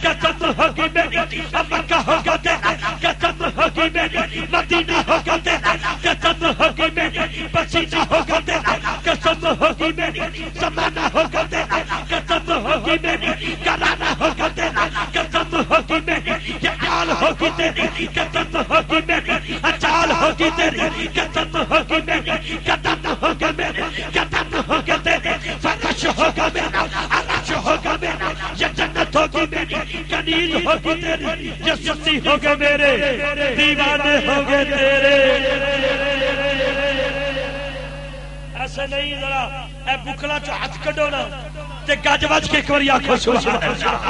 قسم ہوگی میری مکہ ہوگا تیرا قسم ہوگی میری مدینہ ہوگا تیرا قسم ہوگی میری پسینہ ہوگا تیرا قسم ہوگی میری زمانہ ہوگا تیرا قسم ہوگی میری کرانا ہوگا تیرا قسم ہوگی میری یہ آل ہوگی تیری قسم ہوگی میری اچال ہوگی تیری قسم ہوگی میری قدم ہوگا میرے قدم ہوگا تیرے فرش ہوگا میرا عرش ہوگا میرا یہ جنت ہوگی میری کنیز ہوگی تیری یہ سستی ہوگا میرے دیوانے ہوگے تیرے ایسے نہیں ذرا اے بکلا جو ہاتھ کڈو نا تے گج وج کے ایک بار آنکھوں سبحان اللہ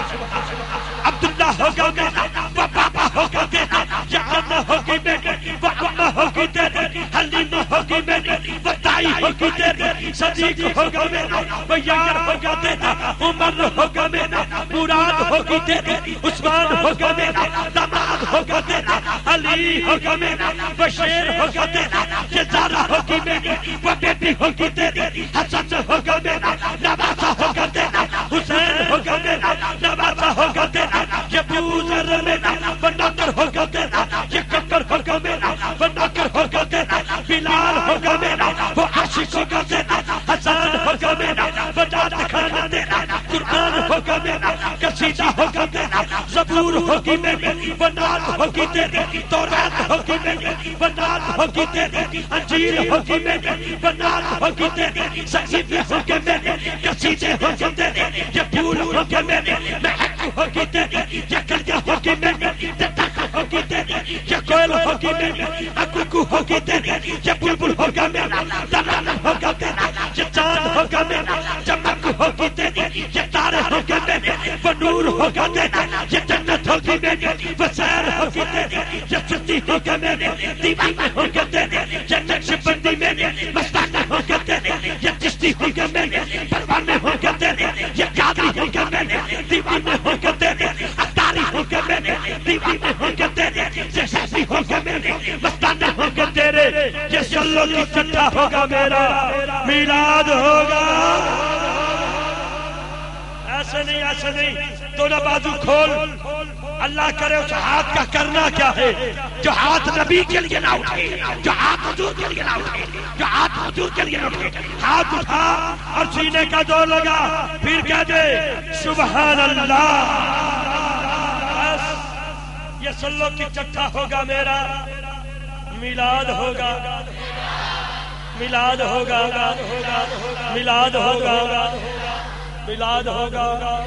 عبداللہ ہوگا میرا وہ بابا ہوگا تیرا یہ عمہ ہوگی میری وہ امہ ہوگی تیری حلیمہ ہوگی میری وہ دائی ہوگی تیری صدیق ہوگا میرا وہ یار ہوگا تیرا عمر ہوگا میرا مراد ہوگی تیری عثمان ہوگا میرا دماد ہوگا تیرا علی ہوگا میرا وہ شیر ہوگا تیرا یہ زارا ہوگی میری وہ بیٹی ہوگی تیری حسن ہوگا میرا نواسہ ہوگا تیرا حسین ہوگا میرا نواسہ ہوگا تیرا یہ بوزر میرا وہ نوکر ہوگا تیرا یہ ککر ہوگا میرا وہ نوکر ہوگا تیرا بلال ہوگا میرا وہ عاشق ہوگا تیرا حسان ہوگا میرا وہ داد کھانا تیرا قرآن ہوگا میرا قصیدہ ہوگا تیرا زبور ہوگی میری وہ نعت ہوگی تیری تورات ہوگی میری وہ نعت ہوگی تیری انجیل ہوگی میری وہ نعت ہوگی تیری صحیفے ہوگے میرے قصیدے ہوگے تیرے یہ پھول ہوگے میرے مہک ہوگی تیری یہ کلیاں ہوگی میری تتک ہوگی تیری یہ کوئل ہوگی میری اکوکو ہوگی تیری یہ بلبل ہوگا میرا ترانہ ہوگا تیرا یہ چاند ہوگا میرا چمک ہوگی تیری یہ تارے ہوگے میرے وہ نور ہوگا تیرا یہ جنت ہوگی میری وہ سیر ہوگی تیری یہ سستی ہوگا میرے دیوانے ہوگے تیرے یہ نقش بندی میرے مستانہ ہوگے تیرے یہ چشتی ہوگا میرے پروانے ہوگے تیرے یہ قادری ہوگا میرے دیوانے ہوگے تیرے اتاری ہوگا میرے دیوانے ہوگے تیرے یہ شہزی ہوگا میرے مستانہ ہوگے تیرے یہ سلو کی چٹا ہوگا میرا میلاد ہوگا ایسے نہیں دونوں بازو کھول اللہ کرے اس ہاتھ کا کرنا کیا ہے جو ہاتھ نبی کے لیے نہ اٹھے جو ہاتھ حضور کے لیے نہ اٹھے جو ہاتھ حضور کے لیے نہ اٹھے ہاتھ اٹھا اور سینے کا زور لگا پھر کہہ دے سبحان اللہ بس یہ سلو کی چٹا ہوگا میرا میلاد ہوگا میلاد ہوگا میلاد ہوگا میلاد ہوگا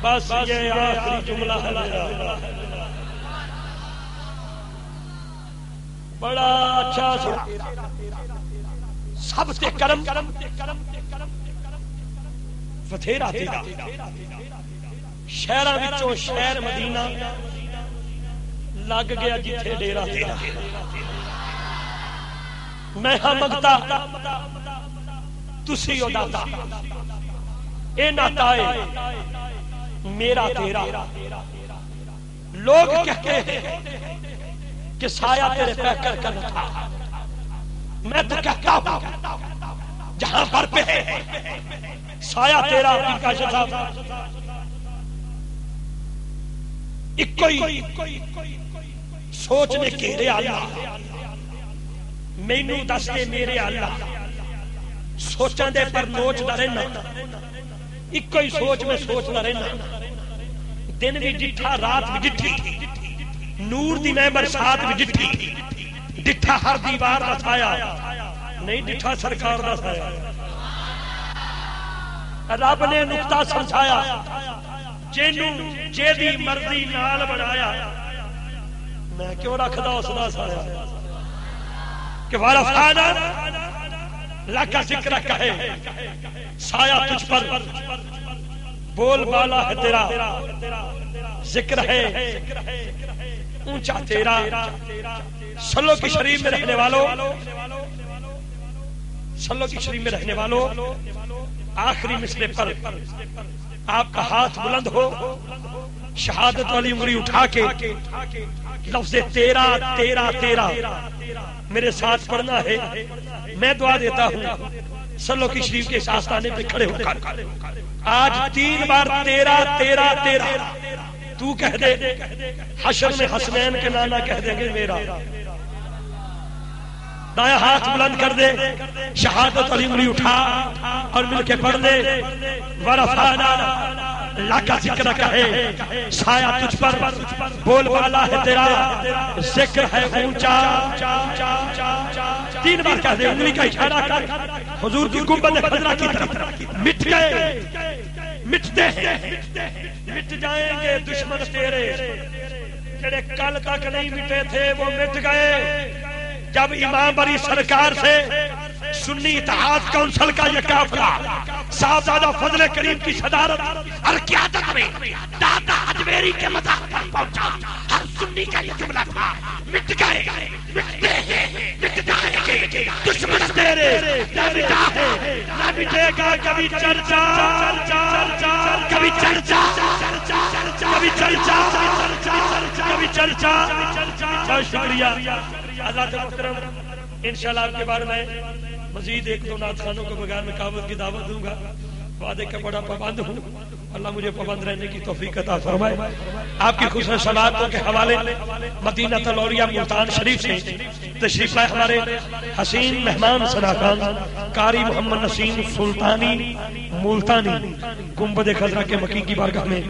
بس یہ آخری جملہ ہے میرا بڑا اچھا سب سے کرم فتھیرا تیرا شہراں وچوں شہر مدینہ لگ گیا جتھے ڈیرا تیرا میں ہاں منگتا تسی او داتا اے ناتا ہے میرا تیرا لوگ کہتے ہیں کہ سایہ تیرے پیکر کا نہ تھا میں تو کہتا ہوں جہاں پر پہ ہے سایہ تیرا کا شفا ایک کوئی سوچنے کے رے اللہ مینو دستے میرے اللہ سوچاں دے پر نوچ دا رہنا ایک کوئی سوچ میں سوچنا رہنا دن بھی ڈٹھا رات بھی ڈٹھی نور دی میں برسات بھی ڈٹھی ڈٹھا ہر دیوار دا سایہ نہیں ڈٹھا سرکار دا سایہ رب نے نقطہ سمجھایا جینوں جیدی مرضی نال بنایا میں کیوں رکھ دا اس دا سایہ کہ وَرَفَعْنَا لَكَ ذِكْرَكَ ہے سایہ تجھ پر بول بالا ہے تیرا ذکر ہے اونچا تیرا صلو کی شریف میں رہنے والوں صلو کی شریف میں رہنے والوں آخری مصرے پر آپ کا ہاتھ بلند ہو شہادت والی انگلی اٹھا کے لفظ تیرا تیرا تیرا میرے ساتھ پڑھنا ہے میں دعا دیتا ہوں صلو کی شریف کے آستانے پہ کھڑے ہو کر آج 3 بار تیرا تیرا تیرا تو کہہ دے حشر میں حسنین کے نانا کہہ دیں گے میرا، دایاں ہاتھ بلند کر دے شہادت علی انگلی اٹھا اور مل کے پڑھ دے ورفعنا لک ذکرک ہے سایہ تجھ پر بول والا ہے تیرا ذکر ہے اونچا، 3 بار کہہ دے انگلی کا اشارہ کر حضور کی گنبد خضرا کی طرف، مٹ گئے مٹتے ہیں مٹ جائیں گے دشمن تیرے، جڑے کل تک نہیں مٹے تھے وہ مٹ گئے جب امام علی سرکار سے سنی اتحاد کونسل کا یہ قافلہ صاحبزادہ فضل کریم کی صدارت اور قیادت میں داتا اجمیری کے مزار پر پہنچا، ہر سنی کا یہ جملہ تھا مٹ گئے مٹتے ہیں مٹ جائیں گے دشمن تیرے، نہ مٹا ہے نہ مٹے گا کبھی چرچا کبھی چرچا کبھی چرچا کبھی چرچا۔ بہت شکریہ حضرات محترم، انشاءاللہ آپ کے بارے میں مزید 1-2 نعت خوانوں کو بغیر میں کعبت کی دعوت دوں گا، وعدے کا بڑا پابند ہوں، اللہ مجھے پابند رہنے کی توفیق عطا فرمائے۔ آپ کی خصوصی صلواتوں کے حوالے مدینہ الاولیاء ملتان شریف سے تشریف لائے ہمارے حسین مہمان سناکان قاری محمد نسیم سلطانی ملتانی گنبد خضرا کے مکی کی بارگاہ میں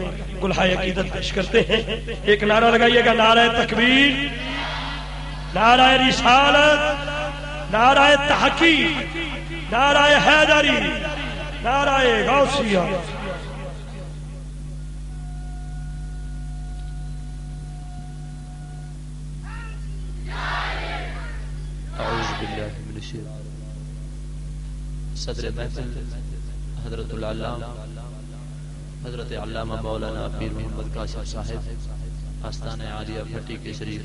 گلہائے عقیدت پیش کرتے ہیں۔ ایک نعرہ لگائیے گا، نعرہ تکبیر، نعرہ رسالت، نعرہ تحقیق، نعرہ حیدری، نعرہ غوثیہ۔ اعوذ باللہ من الشیطان۔ صدر محفل حضرت العلامہ حضرت علامہ مولانا پیر محمد قاسم صاحب آستانہ عالیہ بھٹی کے شریف،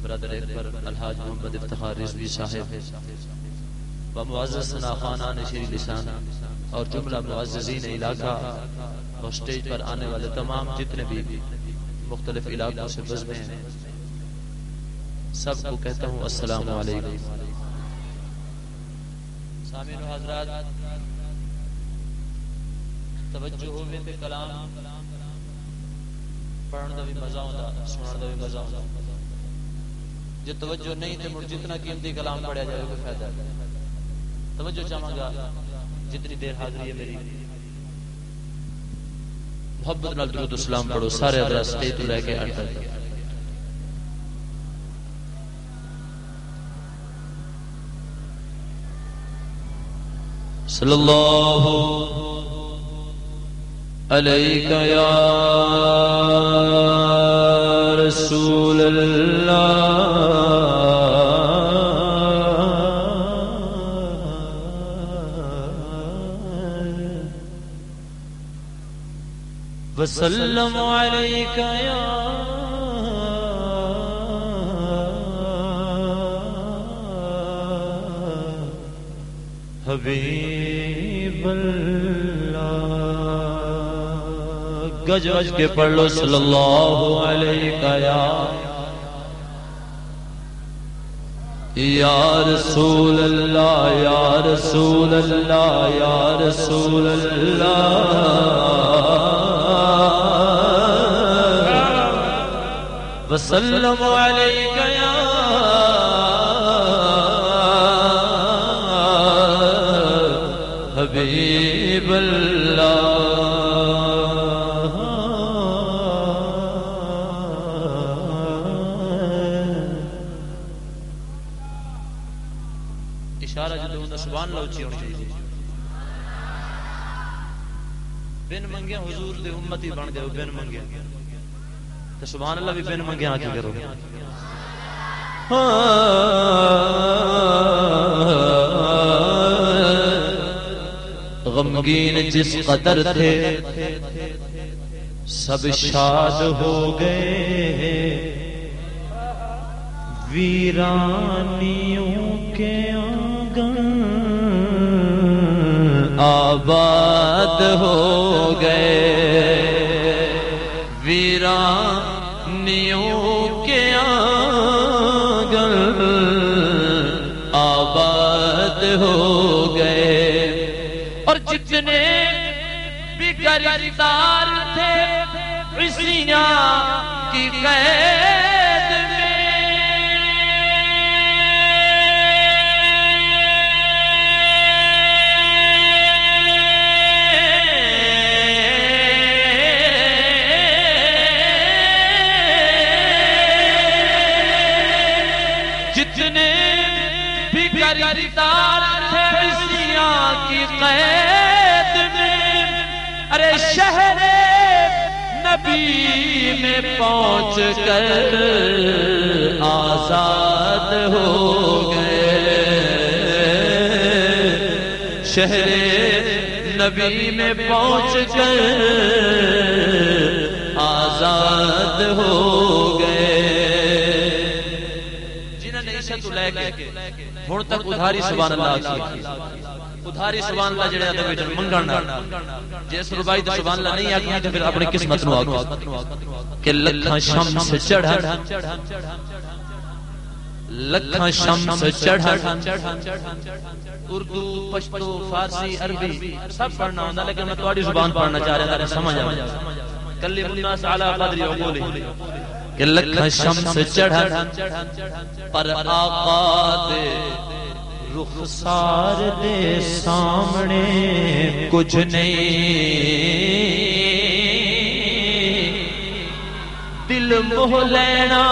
برادر اکبر الحاج محمد افتخار رضوی صاحب و معزز ثناخوانان شیریں لسان اور جملہ معززین علاقہ اور سٹیج پر آنے والے تمام جتنے بھی مختلف علاقوں سے بزمیں ہیں، سب کو کہتا ہوں السلام علیکم۔ سامعین و حضرات، توجہ ہوے تے کلام پڑھن دا بھی مزہ ہوندا، سنن دا بھی مزہ ہوندا، جو توجہ نہیں تے مڑ جتنا قیمتی کلام پڑھیا جائے کوئی فائدہ نہیں۔ توجہ چاہوں گا جتنی دیر حاضری ہے میری، محبت نال درود اسلام پڑھو سارے حضرات سٹیج تو لے کے انڈر تک۔ صلی اللہ علیکہ یا رسول اللہ وسلم علیکہ یا حبیب اللہ۔ گج گج کے پڑھ لو صلی اللہ علیہ یا رسول اللہ یا رسول اللہ یا رسول اللہ وسلم علیک یا حبیب اللہ۔ اشارہ جو دوں سبحان اللہ اچھی ہونی چاہیے، بن منگے حضور دے امتی بن گئے، بن منگے تو سبحان اللہ بھی بن منگے آ کے کرو۔ غمگین جس قدر تھے سب شاد ہو گئے، ویرانیوں کے آنگن آباد ہو گئے، ویرانیوں کے آنگن آباد ہو گئے، اور جتنے بھی گرفتار تھے حبسیاں کی قید میں جتنے بھی گرفتار تھے حبسیاں کی قید میں، ارے شہر نبی میں پہنچ کر آزاد ہو گئے، شہر نبی میں پہنچ کر آزاد ہو گئے۔ جنہوں نے عشت لے کے ہن تک ادھاری سبحان اللہ کی، ادھاری سبحان اللہ جڑے ادب وچ منگنا، جس ربائی تے سبحان اللہ نہیں آکھی تے پھر اپنی قسمت نو آکھو کہ لکھاں شمس چڑھن، لکھاں شمس چڑھن، اردو پشتو فارسی عربی سب پڑھنا ہوندا، لیکن میں تہاڈی زبان پڑھنا چاہ رہا تھا سمجھ آ کلم الناس علی قدر عقولہ کہ لکھاں شمس چڑھن پر آقا دے رخسار دے سامنے کچھ نہیں، دل موہ لینا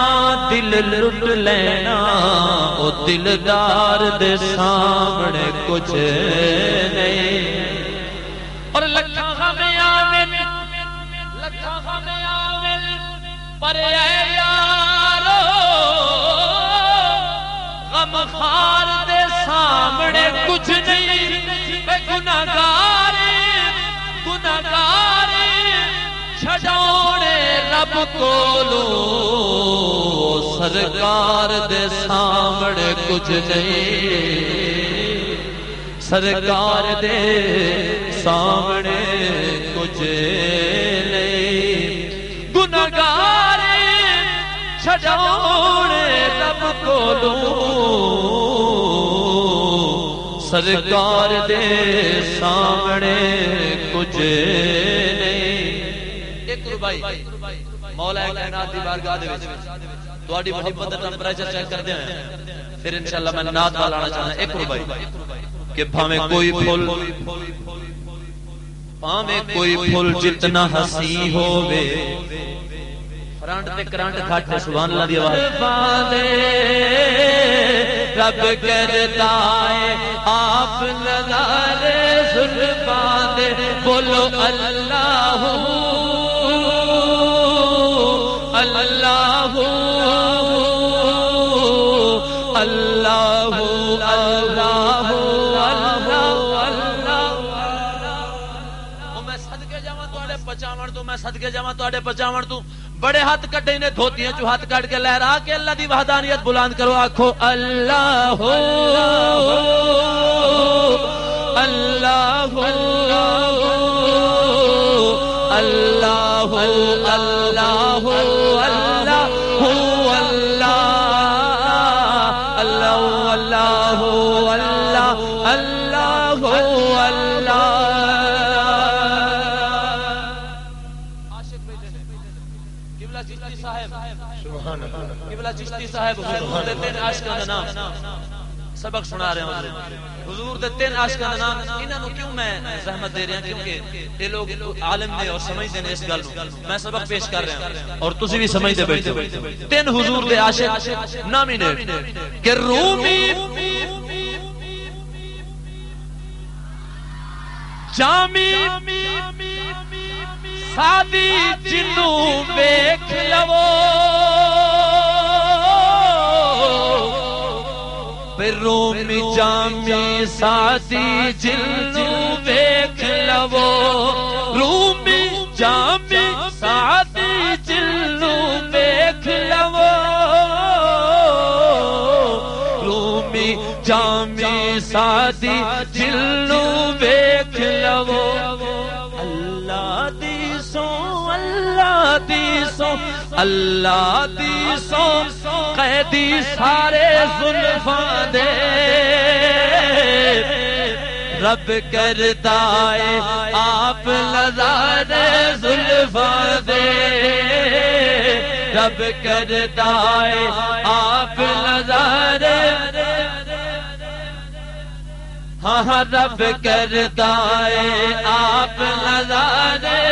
دل لٹ لینا او دلدار دے سامنے کچھ نہیں، اور لکھاں غم آمن، لکھاں غم آمن پر اے یارو غم خار دے سامنے کچھ نہیں، اے گناہگار گناہگار چھڈونے رب کولو سرکار دے سامنے کچھ نہیں، سرکار دے سامنے کچھ نہیں، گناہگار چھڈونے رب کولو سرکار دے سامنے کچھ نہیں۔ ایک ربائی مولا کائنات دی بارگاہ دے وچ تہاڈی محبت دا ٹمپریچر چیک کردے ہیں، پھر انشاءاللہ میں نعت لانا چاہنا ایک ربائی کہ بھاویں کوئی پھول، بھاویں کوئی پھول جتنا حسین ہووے، فرانٹ تے کرانٹ گھٹ ہے سبحان اللہ دی آواز، رب کرتا ہے آپ نظارے زلفاں دے، بولو اللہ اللہ اللہ اللہ اللہ، میں صدقے جاواں تواڈے پچاون تو، میں صدقے جاواں تواڈے پچاون تو، بڑے ہاتھ کٹے نے دھوتیاں چو ہاتھ کٹ کے لہرا کے اللہ دی وحدانیت بلند کرو، آکھو اللہ اللہ اللہ اللہ چشتی صاحب حضور دے تین عاشقاں دا نام سبق سنا رہے ہیں، حضور دے تین عاشقاں دا نام، انہاں نو کیوں میں زحمت دے رہا کیونکہ یہ لوگ عالم نے اور سمجھتے ہیں اس گل نو، میں سبق پیش کر رہا ہوں اور تسی بھی سمجھتے بیٹھے ہو۔ تین حضور دے عاشق نامینیٹ کہ رومی جامی سادی جنوں ویکھ لو، رومی جامی سادی جنوں ویکھ لو، رومی جامی سادی جنوں ویکھ لو، رومی جامی سادی جنوں ویکھ لو، اللہ دی سو اللہ دی سو اللہ دی سو قیدی سارے زلفاں دے، رب کرتا ہے آپ نظارے زلفاں دے، رب کرتا ہے آپ نظارے ہاں رب کرتا ہے آپ نظارے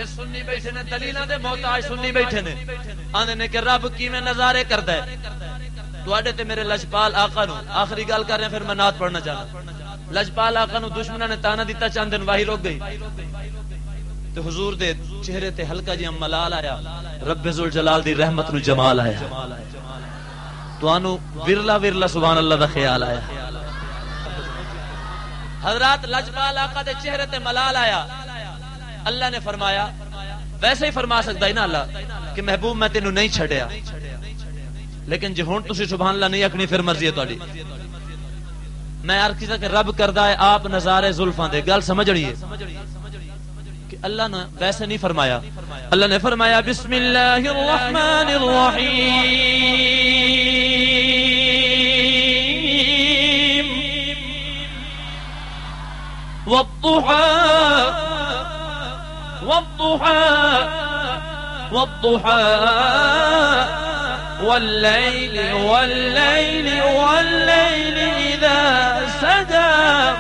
سنی بیٹھے نے دلیلاں دے محتاج سنی بیٹھے نے آندے نے کہ رب کیویں نظارے کردا ہے تواڈے تے میرے لجپال آقا نو آخری گل کر رہے ہیں پھر میں نعت پڑھنا چاہنا لجپال آقا نو دشمناں نے تانا دیتا چند دن واہی روک گئی تے حضور دے چہرے تے ہلکا جہا ملال آیا رب ذوالجلال دی رحمت نو جمال آیا توانو ورلا ورلا سبحان اللہ دا خیال آیا حضرات لجپال آقا دے چہرے تے ملال آیا اللہ نے فرمایا ویسے ہی فرما سکتا ہے نا اللہ کہ محبوب میں تینوں نہیں چھڑیا لیکن جے ہن تسی سبحان اللہ نہیں اکھنی پھر مرضی ہے تہاڈی میں عرض کیتا کہ رب کردا ہے آپ نظارے زلفاں دے گل سمجھنی ہے کہ اللہ نے ویسے نہیں فرمایا اللہ نے فرمایا بسم اللہ الرحمن الرحیم والضحى والضحى والليل إذا سجى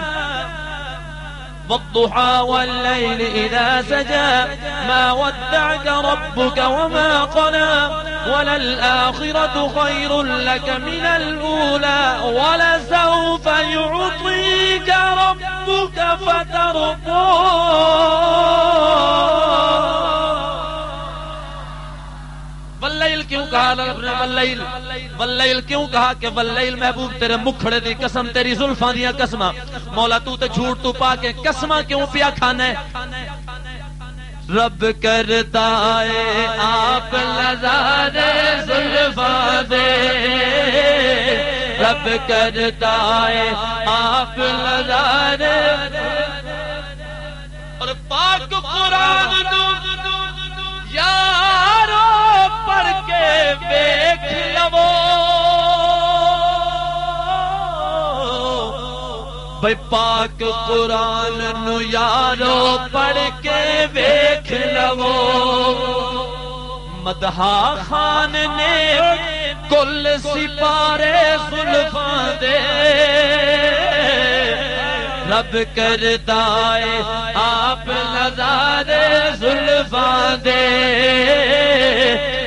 والضحى والليل إذا سجى ما ودعك ربك وما قلى وللآخرة خير لك من الأولى ولسوف يعطيك ربك فترضى واللیل کیوں کہا رب نے واللیل کیوں کہا کہ واللیل محبوب تیرے مکھڑے دی قسم تیری زلفاں دیاں قسماں مولا تو تے جھوٹ تو پا کے قسماں کیوں پیا کھانا ہے رب کرتا ہے آپ نظارے زلفاں دے رب کرتا ہے آپ نظارے اور پاک قرآن یارو پڑھ کے دیکھ لو بھائی پاک قرآن نو یارو پڑھ کے دیکھ لو مدحا خان نے کل سپارے زلفاں دے رب کرتا ہے آپ نظارے زلفاں دے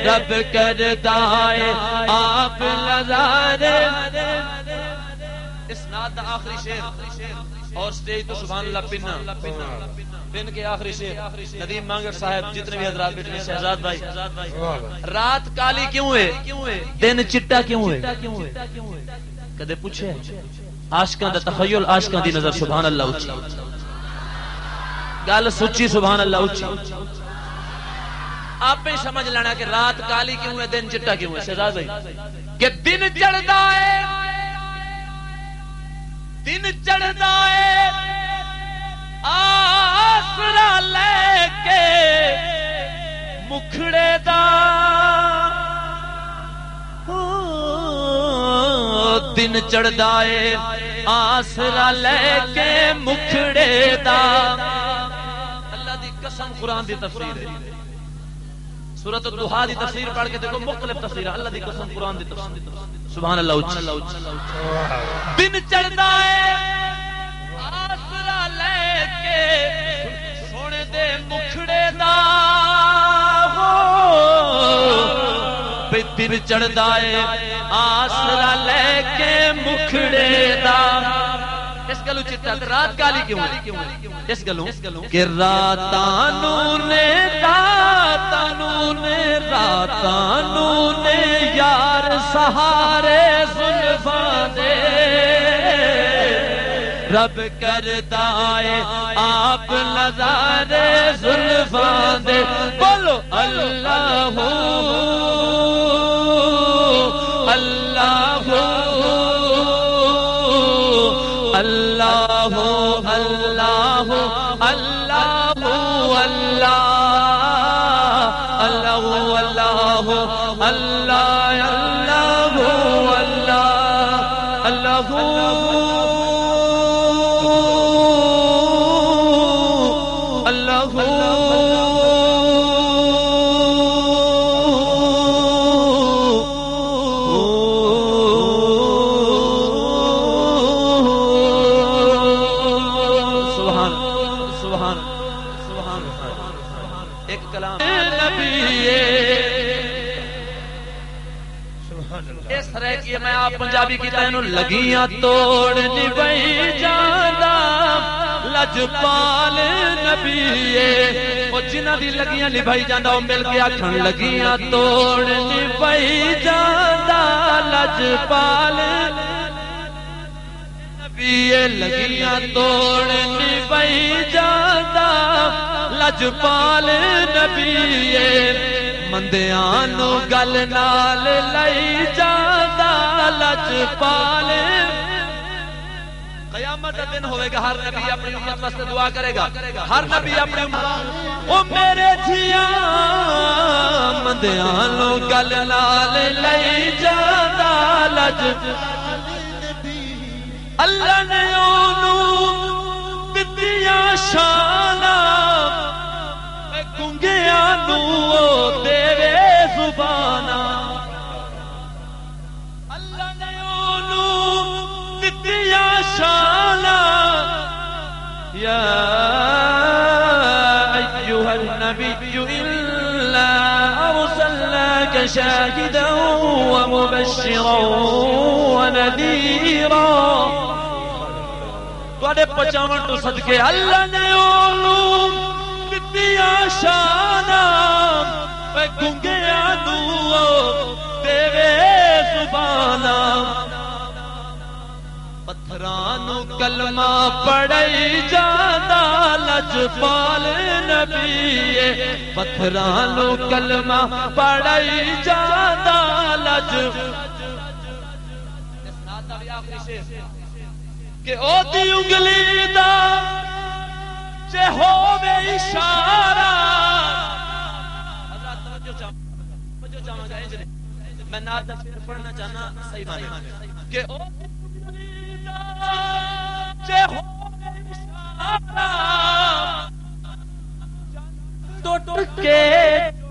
رب کرتا ہے آپ نظارے اس نعت دا آخری شعر اور سٹیج تو سبحان اللہ پن کے آخری شعر ندیم مانگر صاحب جتنے بھی حضرات بیٹھے ہیں شہزاد بھائی رات کالی کیوں ہے دن چٹا کیوں ہے کدے پوچھے عاشقاں دا تخیل عاشقاں دی نظر سبحان اللہ اچھی گل سچی سبحان اللہ اچھی آپ ہی سمجھ لینا کہ رات کالی کیوں ہے دن چٹا کیوں ہے شہزاد بھائی کہ دن چڑھتا ہے آسرا لے کے مکھڑے دا دن چڑھدا ہے آسرا لے کے مکھڑے دا اللہ دی قسم قرآن دی تفسیر ہے سورۃ الضحیٰ دی تفسیر پڑھ کے دیکھو مختلف تفسیر اللہ دی قسم قرآن دی تفسیر سبحان اللہ دن چڑھدا ہے آسرا لے کے سونے دے مکھڑے دا دن چڑھدا ہے آسرا لے کے مکھڑے دا اس گلو چٹا رات کالی کیوں اس گلو کہ راتانوں نے یار سہارے زلفاں دے رب کرتا ہے آپ نظارے زلفاں دے بولو اللہ اللہ اللہ اللہ اللہ اللہ اللہ اللہ اللہ اللہ سبحان اللہ. ایک کلام نبی اس طرح کی میں آپ پنجابی کی تینوں لگیاں توڑ نبی جانا لجپال نبی وہ جنہ دی لگیاں نبھائی جانا وہ مل کے آکھن لگیاں توڑ نبی جانا لجپال نبی لگیاں توڑ نبی جانا لجپال نبی مندیاں نو گل نال لئی جاندا لجپال. قیامت کا دن ہوئے گا ہر نبی اپنی امت واسطے دعا کرے گا ہر نبی اپنی امت او میرے جھیاں مندیاں نو گل نال لئی جاندا لجپال اللہ نے اونوں دتیاں شاناں گنگیاں نو تیرے زبانا اللہ نے اونوں دتیاں شانا یا ایھا النبی الا ارسلناک شاہدا ومبشرا ونذیرا. تواڈے پچاون تو صدقے اللہ نے اونوں دیا شانا گنگیا نو تیرے زبانا پتھرانو کلمہ پڑھائی جانا لجپال نبی پتھرانو کلمہ پڑھائی جانا کہ او دی انگلی دا چے ہووے اشارہ. حضرات توجہ چاہوں گا انج نہیں میں نعت دا شعر پڑھنا چاہنا صحیح معنی کہ او چے ہووے اشارہ ٹوٹ کے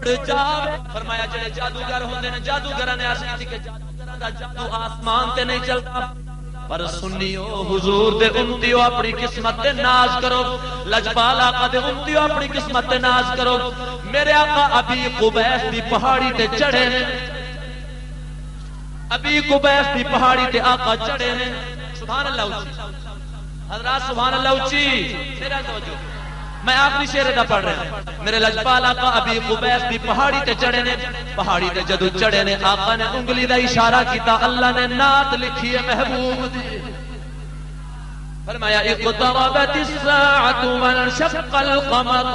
جڑ جاوے. فرمایا جڑے جادوگر ہوندے نے جادوگراں نے آسان سی کہ جادوگراں دا جادو آسمان تے نہیں چلدا پر سنیو حضور دے امتیو اپنی قسمت تے ناز کرو لجپال آقا دے امتیو اپنی قسمت تے ناز کرو. میرے آقا ابی قبیس دی پہاڑی تے چڑھے نے ابی قبیس دی پہاڑی تے آقا چڑھے نے. سبحان اللہ اچھی حضرات سبحان اللہ اچھی میرا توجہ میں آخری شعر دا پڑھ رہا ہوں. میرے لجپال آقا ابی قبیس دی پہاڑی تے چڑھے نے پہاڑی تے جدو چڑھے نے آقا نے انگلی دا اشارہ کیتا اللہ نے نعت لکھی ہے محبوب دی. فرمایا اقتربت الساعة وانشق القمر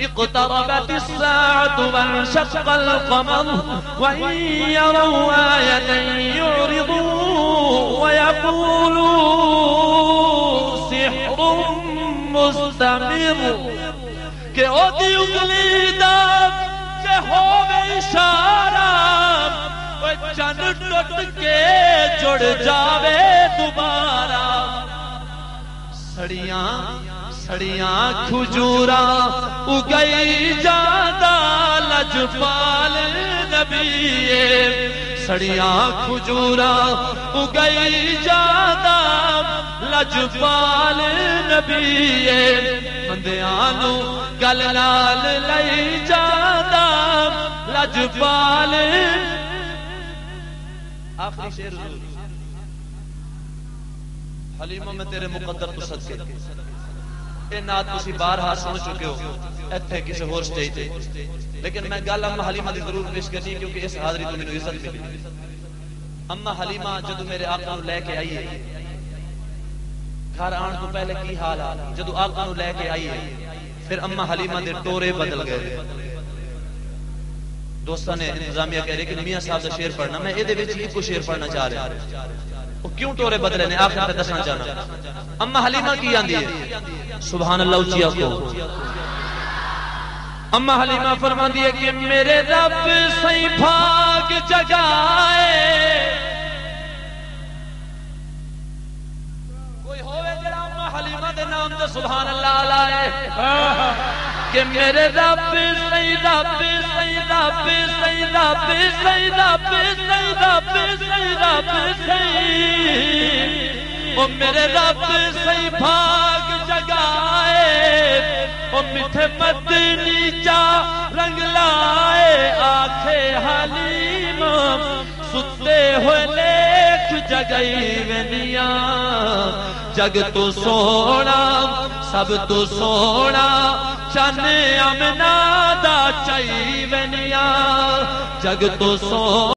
اقتربت الساعة وانشق القمر وإن يروا آية يعرضوا ويقولوا سحر مستمر. کہ او دی انگلی دا کہ ہووے اشارہ وہ چن ٹوٹ کے جڑ جاوے دوبارہ. سڑیاں سڑیاں کھجوراں اگئی جاندا لجپال نبی سڑیاں کھجوراں اگئی جاندا لجپال نبی بندیاں نو گل نال لئی جاندا لجپال. آخری شعر حضور حلیمہ میں تیرے مقدر تو صدقے اے نعت تسی بارہا سن چکے ہو ایتھے کسی ہور سٹیج تے لیکن میں گل اما حلیمہ دی ضرور پیش کرنی کیونکہ اس حاضری تو مینوں عزت ملی. اما حلیمہ جدو میرے آقا نو لے کے آئی ہے گھر آن تو پہلے کی حال آ جدو آقا نو لے کے آئی ہے پھر اما حلیمہ دے ٹورے بدل گئے. دوستاں نے انتظامیہ کہہ رہے کہ میاں صاحب دا شعر پڑھنا میں اے دے وچ ایک شعر پڑھنا چاہ رہا وہ کیوں ٹورے بدلے نے آخر تے دسنا چاہنا. اما حلیمہ کی آندی ہے سبحان اللہ اچھیا کو اما حلیمہ فرماندی ہے کہ میرے رب سی بھاگ جگائے کوئی ہوئے جڑا اما حلیمہ دے نام تے سبحان اللہ لائے کہ میرے رب سی رب سی رب سی رب سی رب سی رب سی رب سی او میرے رب سی بھاگ جگائے او میٹھے مدنی چا رنگ لائے آنکھے حلیم ستے ہوئے لیکھ جگئی ونیا جگ تو سونا سب تو سونا چن امنا دا چائی ونیا جگ تو سونا